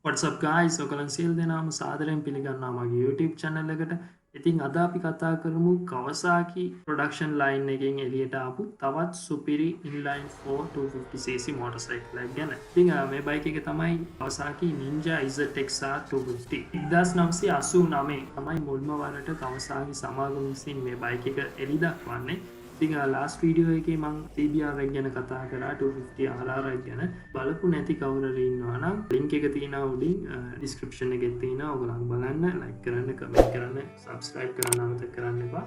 What's up guys? ඔයගලන් සියලු දෙනාම සාදරයෙන් පිළිගන්නවා මගේ YouTube channel එකට. ඉතින් අද අපි කතා කරමු Kawasaki production line එකෙන් එළියට ආපු තවත් සුපිරි inline 4 250cc motorcycle එකක් ගැන. ඉතින් මේ බයික් එක තමයි Kawasaki Ninja ZXR250. 1989 තමයි මුල්ම වරට Kawasaki සමාගම විසින් මේ බයික් එක එළි දක්වන්නේ. ඉතින් ලාස්ට් වීඩියෝ එකේ මම CBR එක ගැන කතා කරා 250 RR එක ගැන. බලපු නැති කවුරු හරි ඉන්නවා නම් link එක තියෙනවා උඩින් description එකේ තියෙනවා. ඔයගොල්ලෝ බලන්න, like කරන්න, comment කරන්න, subscribe කරන්න අමතක කරන්න එපා.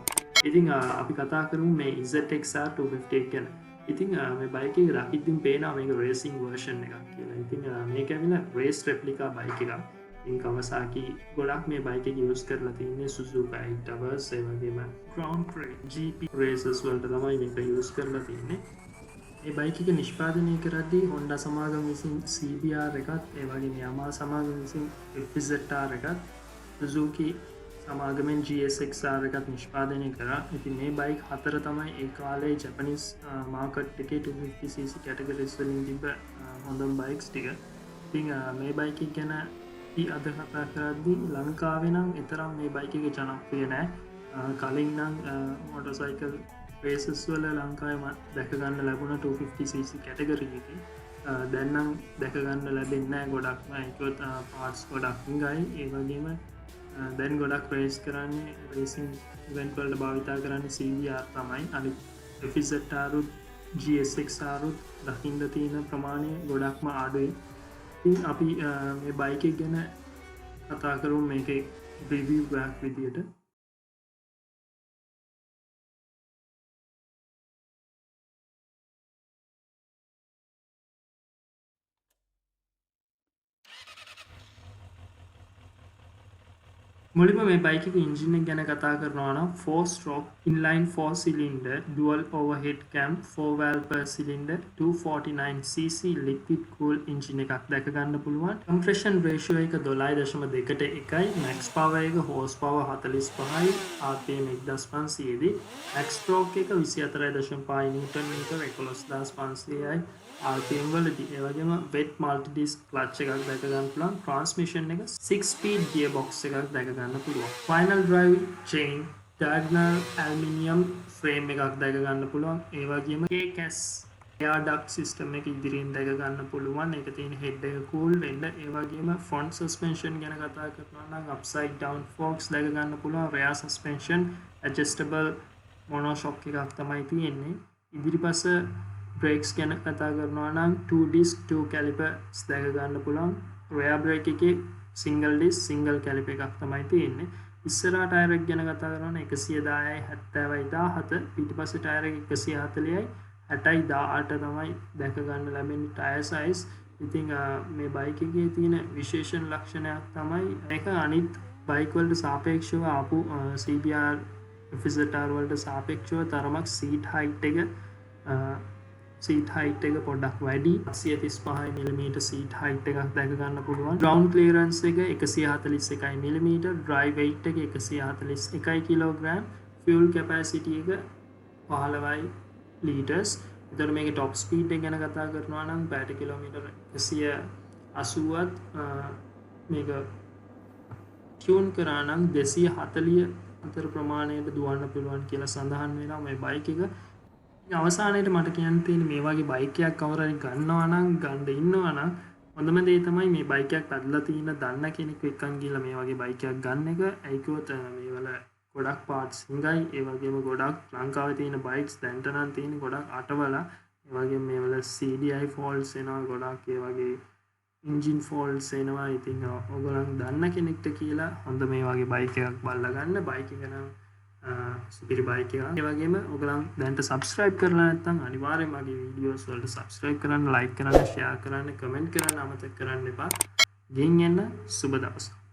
ඉතින් අපි කතා කරමු මේ ZXR250 එක ගැන. ඉතින් මේ බයික් එක රකිද්දින් පේනවා මේක racing version එකක් කියලා. ඉතින් මේක ඇවිල්ලා race replica බයික් එකක්. ඉතින් Kawasaki ගොඩක් මේ බයික් එක යූස් කරලා තින්නේ Suzuka Towers ඒ වගේම Grand Prix GP races වලට තමයි මේක යූස් කරලා තින්නේ. මේ බයික් එක නිෂ්පාදනය කරද්දී Honda සමාගම විසින් CBR එකත් ඒ වගේම Yamaha සමාගම විසින් FZR එකත් Suzuki සමාගමෙන් GSXR එකත් නිෂ්පාදනය කරා. ඉතින් මේ බයික් හතර තමයි ඒ කාලේ ජපනිස් මාකට් එකේ 250cc කැටගරිස් වලින් තිබ්බ හොඳම බයික්ස් ටික. ඉතින් මේ බයික් එක ගැන අද කතා කරද්දී ලංකාවේ නම් එතරම් මේ බයික් එක ජනප්‍රිය නෑ. කලින් නම් මොටර්සයිකල් රේසස් වල ලංකාවේ දැක ගන්න ලැබුණ 250cc කැටගරි එකේ. දැන් නම් දැක ගන්න ලැබෙන්නේ නෑ ගොඩක්ම. ඒකත් පාර්ට්ස් ගොඩක් හුඟයි. ඒ වගේම දැන් ගොඩක් රේස් කරන්නේ රේසින් ඉවෙන්ට් වලට භාවිතා කරන්නේ CBR තමයි. අනිත් FZR උත් GSXR උත් දකින්න තියෙන ප්‍රමාණය ගොඩක්ම අඩුයි. ඉතින් අපි මේ බයික් එක ගැන කතා කරමු මේකේ රිවිව් එකක් විදියට. මුලින්ම මේ බයික් එක එන්ජින් එක ගැන කතා කරනවා නම් 4 stroke inline 4 cylinder dual overhead cam 4 valve per cylinder 249cc liquid cool engine එකක් දැක ගන්න පුළුවන්. compression ratio එක 12.2ට 1යි. max power එක horsepower 45යි. rpm 1500 දී. max torque එක 24.5 newton meter 11500යි. RPM වලදී. ඒ වගේම wet multi disc clutch එකක් දැක ගන්න පුළුවන්. transmission එක 6 speed gearbox එකක් දැක ගන්න පුළුවන්. final drive chain diagonal aluminium frame එකක් දැක ගන්න පුළුවන්. ඒ වගේම KCAS air duct system එක ඉදිරියෙන් දැක ගන්න පුළුවන්. ඒක තියෙන head එක cool වෙන්න. ඒ වගේම front suspension ගැන කතා කරනවා නම් upside down forks දැක ගන්න පුළුවන්. rear suspension adjustable monoshock එකක් තමයි තියෙන්නේ. ඉදිරිපස brakes ගැන කතා කරනවා නම් 2 disc 2 calipers දැක ගන්න පුළුවන්. rear brake එකේ single disc single caliper එකක් තමයි තියෙන්නේ. ඉස්සරහා ටයර් එක ගැන කතා කරනවා නම් 110යි 70යි 17. පිටිපස්සේ ටයර් එක 140යි 60යි 18 තමයි දැක ගන්න ලැබෙන්නේ ටයර් size. ඉතින් මේ බයික් එකේ තියෙන විශේෂණ ලක්ෂණයක් තමයි මේක අනිත් බයික් වලට සාපේක්ෂව ආපු CBR FZR වලට සාපේක්ෂව තරමක් seat height එක පොඩ්ඩක් වැඩි. 135mm seat height එකක් දැක ගන්න පුළුවන්. ground clearance එක 141mm, dry weight එක 141 kg, fuel capacity එක 15 liters. එතකොට මේකේ top speed එක ගැන කතා කරනවා නම් පැයට කිලෝමීටර් 180ත් මේක tune කරා නම් 240 අතර ප්‍රමාණයට දුවන්න පුළුවන් කියලා සඳහන් වෙනවා මේ බයික් එක. අවසානයේට මට කියන්න තියෙන්නේ මේ වගේ බයික් එකක් කවුරු හරි ගන්නවා නම් ගන්න ඉන්නවා නම් හොඳම දේ තමයි මේ බයික් එකක් අදලා තියෙන දන්න කෙනෙක් එක්කන් ගිහලා මේ වගේ බයික් එකක් ගන්න එක. ඒයි කිව්වොත් මේවල ගොඩක් පාර්ට්ස් හුඟයි. ඒ වගේම ගොඩක් ලංකාවේ තියෙන බයික්ස් දැන්ට නම් තියෙන ගොඩක් අටවලා. ඒ වගේම මේවල CDI faults එනවා ගොඩක්. ඒ වගේ engine faults එනවා. ඉතින් ඔයගොල්ලන් දන්න කෙනෙක්ට කියලා හොඳ මේ වගේ බයික් එකක් බලලා ගන්න. බයික් එක නම් සුපිරි බයික් එකක්. ඒ වගේම ඔයගොල්ලන් දැන්ට subscribe කරලා නැත්නම් අනිවාර්යයෙන් මගේ වීඩියෝස් වලට subscribe කරන්න, like කරන්න, share කරන්න, comment කරන්න අමතක කරන්න එපා. ගෙන් යන්න සුබ දවසක්.